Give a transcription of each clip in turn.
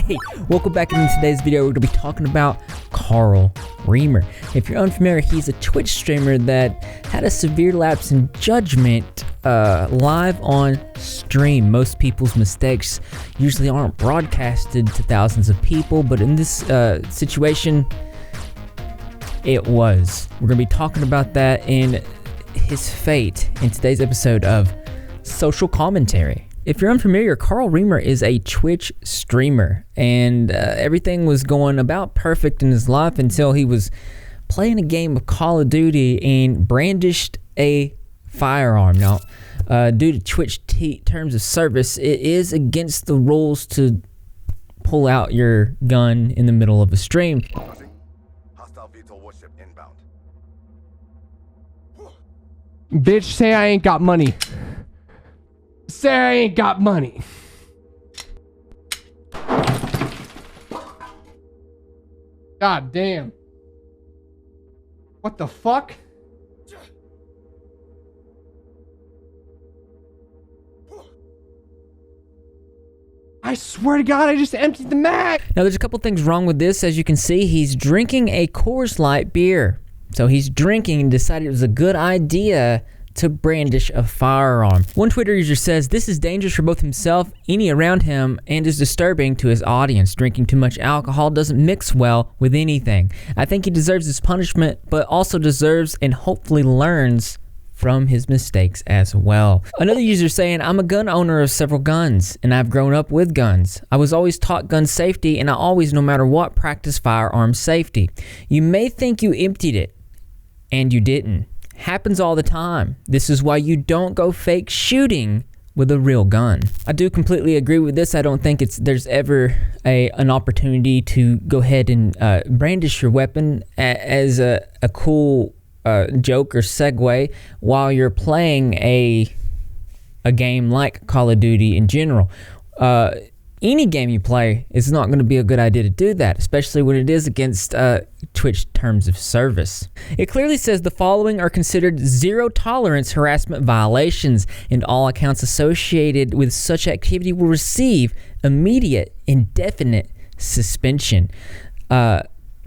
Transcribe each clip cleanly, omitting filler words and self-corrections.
Hey, welcome back. In today's video, we're going to be talking about Carl Riemer. If you're unfamiliar, he's a Twitch streamer that had a severe lapse in judgment live on stream. Most people's mistakes usually aren't broadcasted to thousands of people, but in this situation, it was. We're going to be talking about that and his fate in today's episode of Social Commentary. If you're unfamiliar, Carl Riemer is a Twitch streamer, and everything was going about perfect in his life until he was playing a game of Call of Duty and brandished a firearm. Now, due to Twitch terms of service, it is against the rules to pull out your gun in the middle of a stream. Bitch, say I ain't got money. Say I ain't got money. God damn. What the fuck? I swear to God, I just emptied the mag. Now, there's a couple things wrong with this. As you can see, he's drinking a Coors Light beer. So he's drinking and decided it was a good idea to brandish a firearm. One Twitter user says, "This is dangerous for both himself, any around him, and is disturbing to his audience. Drinking too much alcohol doesn't mix well with anything. I think he deserves his punishment, but also deserves and hopefully learns from his mistakes as well." Another user saying, "I'm a gun owner of several guns, and I've grown up with guns. I was always taught gun safety, and I always, no matter what, practice firearm safety. You may think you emptied it, and you didn't. Happens all the time. This is why you don't go fake shooting with a real gun." I do completely agree with this. I don't think there's ever an opportunity to go ahead and brandish your weapon as a cool joke or segue while you're playing a game like Call of Duty in general. Any game you play, it's not going to be a good idea to do that, especially when it is against Twitch terms of service. It clearly says the following are considered zero tolerance harassment violations, and all accounts associated with such activity will receive immediate indefinite suspension.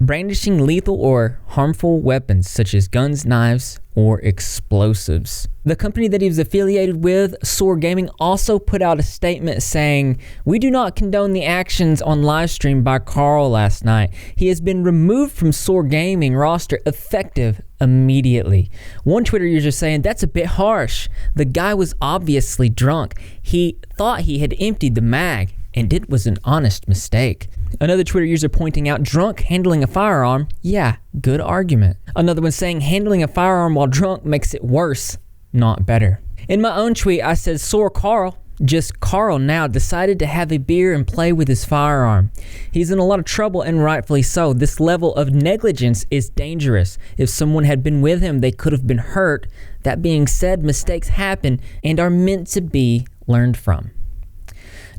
Brandishing lethal or harmful weapons such as guns, knives, or explosives. The company that he was affiliated with, Soar Gaming, also put out a statement saying, "We do not condone the actions on livestream by Carl last night. He has been removed from Soar Gaming roster effective immediately." One Twitter user saying, "That's a bit harsh. The guy was obviously drunk. He thought he had emptied the mag, and it was an honest mistake." Another Twitter user pointing out, "Drunk handling a firearm, yeah, good argument." Another one saying, "Handling a firearm while drunk makes it worse, not better." In my own tweet, I said, "SoaRCarl, just Carl now, decided to have a beer and play with his firearm. He's in a lot of trouble, and rightfully so. This level of negligence is dangerous. If someone had been with him, they could have been hurt. That being said, mistakes happen and are meant to be learned from."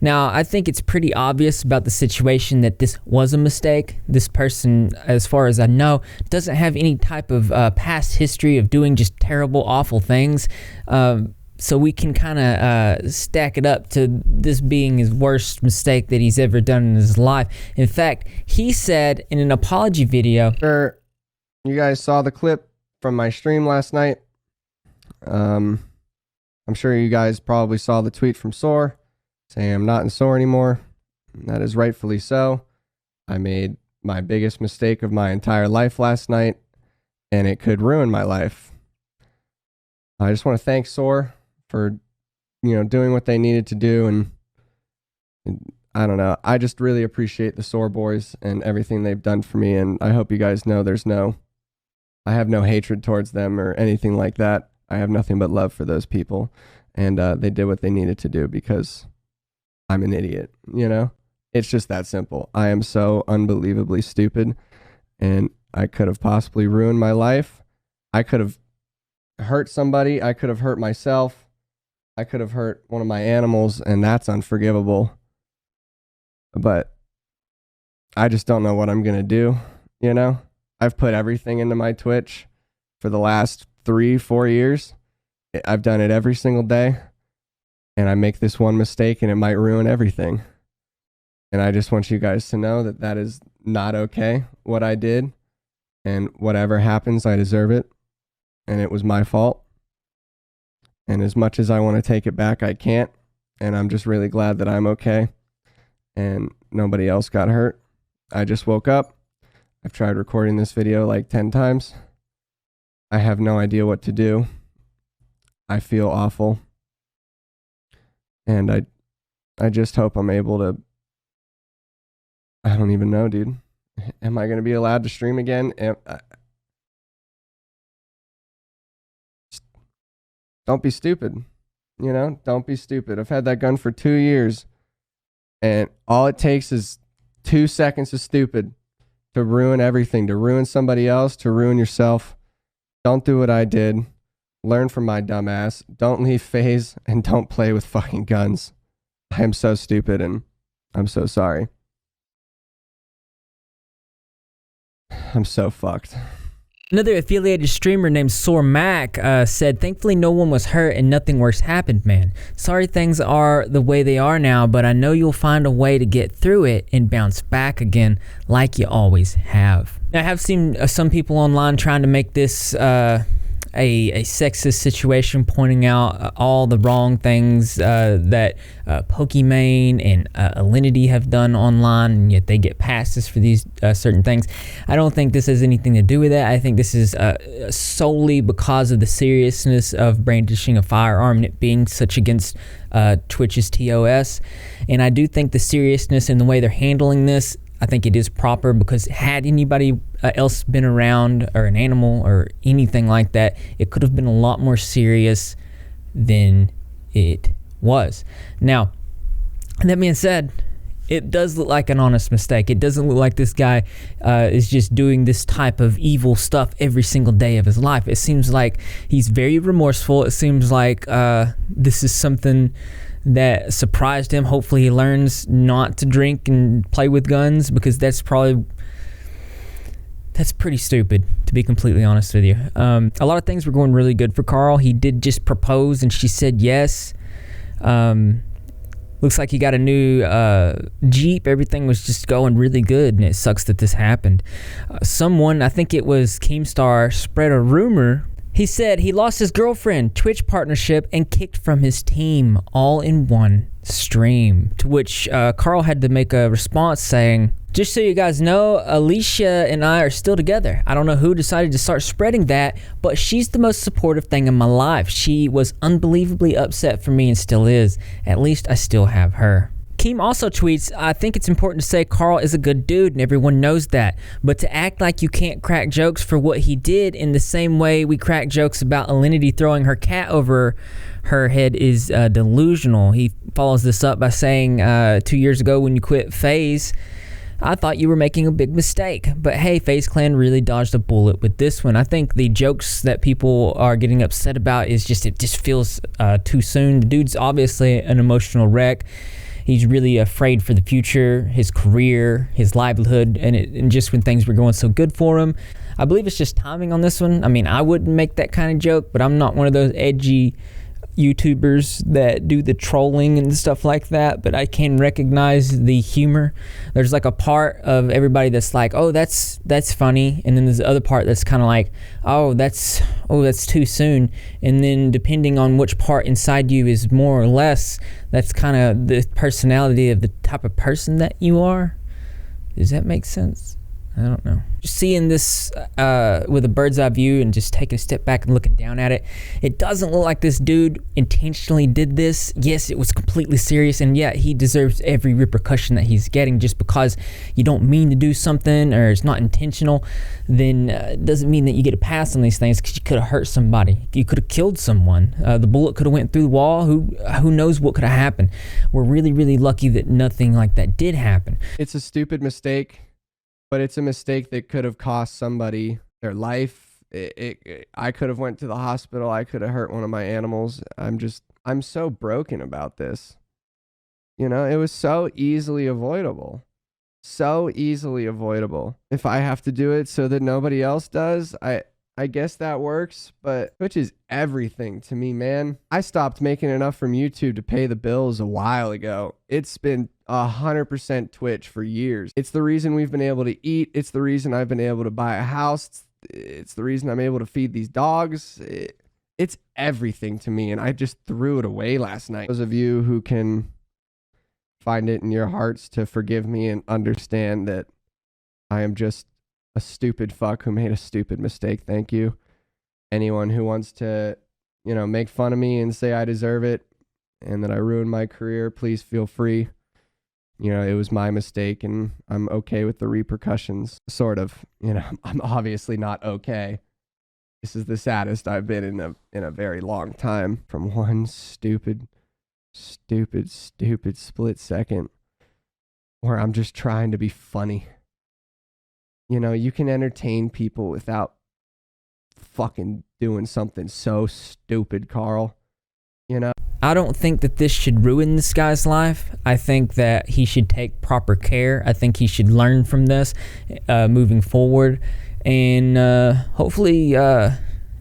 Now, I think it's pretty obvious about the situation that this was a mistake. This person, as far as I know, doesn't have any type of past history of doing just terrible, awful things. So we can kind of stack it up to this being his worst mistake that he's ever done in his life. In fact, he said in an apology video... Sure, you guys saw the clip from my stream last night. I'm sure you guys probably saw the tweet from Soar saying I'm not in Soar anymore. That is rightfully so. I made my biggest mistake of my entire life last night, and it could ruin my life. I just want to thank Soar for, doing what they needed to do, and I don't know. I just really appreciate the Soar boys and everything they've done for me, and I hope you guys know I have no hatred towards them or anything like that. I have nothing but love for those people, and they did what they needed to do because I'm an idiot, It's just that simple. I am so unbelievably stupid, and I could have possibly ruined my life. I could have hurt somebody. I could have hurt myself. I could have hurt one of my animals, and that's unforgivable. But I just don't know what I'm going to do, I've put everything into my Twitch for the last 3-4 years. I've done it every single day. And I make this one mistake and it might ruin everything. And I just want you guys to know that that is not okay, what I did. And whatever happens, I deserve it. And it was my fault. And as much as I want to take it back, I can't. And I'm just really glad that I'm okay. And nobody else got hurt. I just woke up. I've tried recording this video like 10 times. I have no idea what to do. I feel awful. And I just hope I'm able to... I don't even know, dude. Am I going to be allowed to stream again? Don't be stupid. You know, don't be stupid. I've had that gun for 2 years. And all it takes is 2 seconds of stupid to ruin everything, to ruin somebody else, to ruin yourself. Don't do what I did. Learn from my dumb ass. Don't leave faze and don't play with fucking guns. I am so stupid and I'm so sorry. I'm so fucked. Another affiliated streamer named Soar said, thankfully no one was hurt and nothing worse happened, man. Sorry things are the way they are now, but I know you'll find a way to get through it and bounce back again like you always have. Now, I have seen some people online trying to make this a sexist situation, pointing out all the wrong things that Pokimane and Alinity have done online, and yet they get passes for these certain things. I don't think this has anything to do with that. I think this is solely because of the seriousness of brandishing a firearm and it being such against Twitch's TOS. And I do think the seriousness in the way they're handling this, I think it is proper, because had anybody else been around, or an animal or anything like that, it could have been a lot more serious than it was. Now, that being said, it does look like an honest mistake. It doesn't look like this guy is just doing this type of evil stuff every single day of his life. It seems like he's very remorseful. It seems like this is something that surprised him. Hopefully he learns not to drink and play with guns, because that's pretty stupid, to be completely honest with you. A lot of things were going really good for Carl. He did just propose and she said yes. Looks like he got a new Jeep. Everything was just going really good, and it sucks that this happened. Someone, I think it was Keemstar, spread a rumor. He said he lost his girlfriend, Twitch partnership, and kicked from his team all in one stream. To which Carl had to make a response saying, just so you guys know, Alicia and I are still together. I don't know who decided to start spreading that, but she's the most supportive thing in my life. She was unbelievably upset for me and still is. At least I still have her. Keem also tweets, I think it's important to say Carl is a good dude and everyone knows that, but to act like you can't crack jokes for what he did in the same way we crack jokes about Alinity throwing her cat over her head is delusional. He follows this up by saying 2 years ago when you quit faze, I thought you were making a big mistake, but hey, FaZe Clan really dodged a bullet with this one. I think the jokes that people are getting upset about is just, it just feels too soon. The dude's obviously an emotional wreck. He's really afraid for the future, his career, his livelihood, and just when things were going so good for him. I believe it's just timing on this one. I mean, I wouldn't make that kind of joke, but I'm not one of those edgy YouTubers that do the trolling and stuff like that, but I can recognize the humor. There's like a part of everybody that's like, oh, that's funny, and then there's the other part that's kind of like, oh, that's too soon. And then depending on which part inside you is more or less, that's kind of the personality of the type of person that you are. Does that make sense? I don't know. Just seeing this with a bird's eye view and just taking a step back and looking down at it, it doesn't look like this dude intentionally did this. Yes, it was completely serious, and yeah, he deserves every repercussion that he's getting. Just because you don't mean to do something or it's not intentional, then it doesn't mean that you get a pass on these things, because you could have hurt somebody. You could have killed someone. The bullet could have went through the wall. Who knows what could have happened. We're really, really lucky that nothing like that did happen. It's a stupid mistake, but it's a mistake that could have cost somebody their life. I could have went to the hospital. I could have hurt one of my animals. I'm so broken about this. You know, it was so easily avoidable. So easily avoidable. If I have to do it so that nobody else does, I I guess that works, but Twitch is everything to me, man. I stopped making enough from YouTube to pay the bills a while ago. It's been 100% Twitch for years. It's the reason we've been able to eat. It's the reason I've been able to buy a house. It's the reason I'm able to feed these dogs. It's everything to me, and I just threw it away last night. Those of you who can find it in your hearts to forgive me and understand that I am just a stupid fuck who made a stupid mistake, thank you. Anyone who wants to, make fun of me and say I deserve it and that I ruined my career, please feel free. It was my mistake and I'm okay with the repercussions. Sort of. I'm obviously not okay. This is the saddest I've been in a very long time, from one stupid split second where I'm just trying to be funny. You can entertain people without fucking doing something so stupid, Carl. I don't think that this should ruin this guy's life. I think that he should take proper care. I think he should learn from this moving forward. And hopefully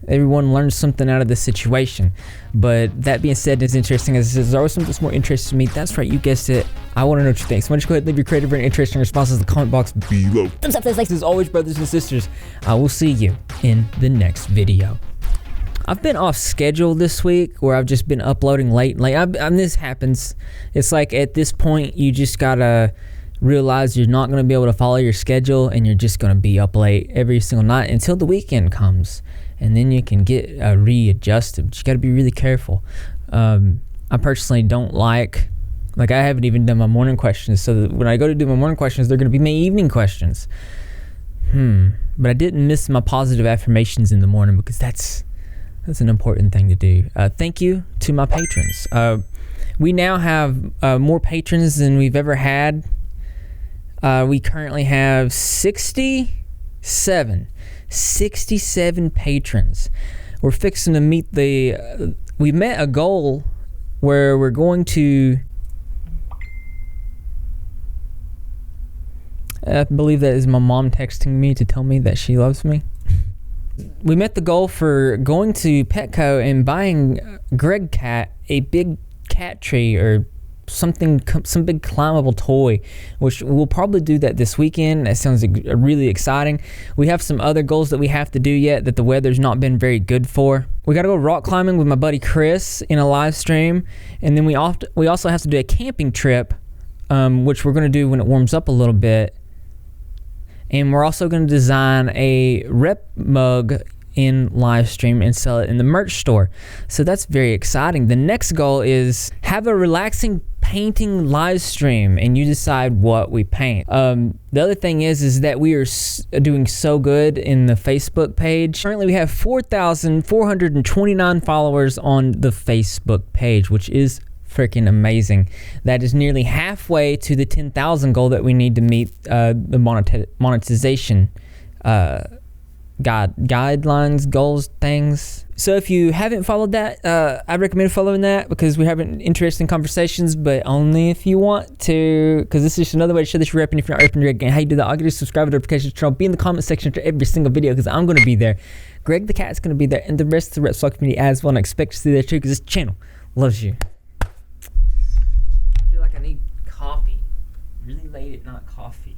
everyone learns something out of this situation. But that being said, as interesting as this is, there's always something that's more interesting to me. That's right, you guessed it. I want to know what you think. So why don't you go ahead and leave your creative and interesting responses in the comment box below. Thumbs up, likes. As always, brothers and sisters, I will see you in the next video. I've been off schedule this week where I've just been uploading late. This happens. It's like at this point, you just gotta realize you're not going to be able to follow your schedule and you're just going to be up late every single night until the weekend comes. And then you can get readjusted. But you got to be really careful. I personally don't like I haven't even done my morning questions. So that when I go to do my morning questions, they're going to be my evening questions. But I didn't miss my positive affirmations in the morning because that's an important thing to do. Thank you to my patrons. We now have more patrons than we've ever had. We currently have 67 patrons. We're fixing to meet we met a goal where we're going to, I believe that is my mom texting me to tell me that she loves me. We met the goal for going to Petco and buying Greg Cat a big cat tree or something, some big climbable toy, which we'll probably do that this weekend. That sounds really exciting. We have some other goals that we have to do yet that the weather's not been very good for. We got to go rock climbing with my buddy Chris in a live stream, and then we also have to do a camping trip, which we're going to do when it warms up a little bit. And we're also going to design a rep mug in live stream and sell it in the merch store. So that's very exciting. The next goal is have a relaxing painting live stream and you decide what we paint. The other thing is that we are doing so good in the Facebook page. Currently we have 4,429 followers on the Facebook page, which is freaking amazing. That is nearly halfway to the 10,000 goal that we need to meet the monetization guidelines, goals, things. So if you haven't followed that, I recommend following that because we're having interesting conversations, but only if you want to, because this is just another way to show that you're repping. If you're not repping your game, how you do that? All you do is subscribe to the notification channel, be in the comment section for every single video because I'm going to be there. Greg the Cat's going to be there, and the rest of the Repzilla community as well, and I expect to see there too because this channel loves you. I feel like I need coffee. Really late at night coffee.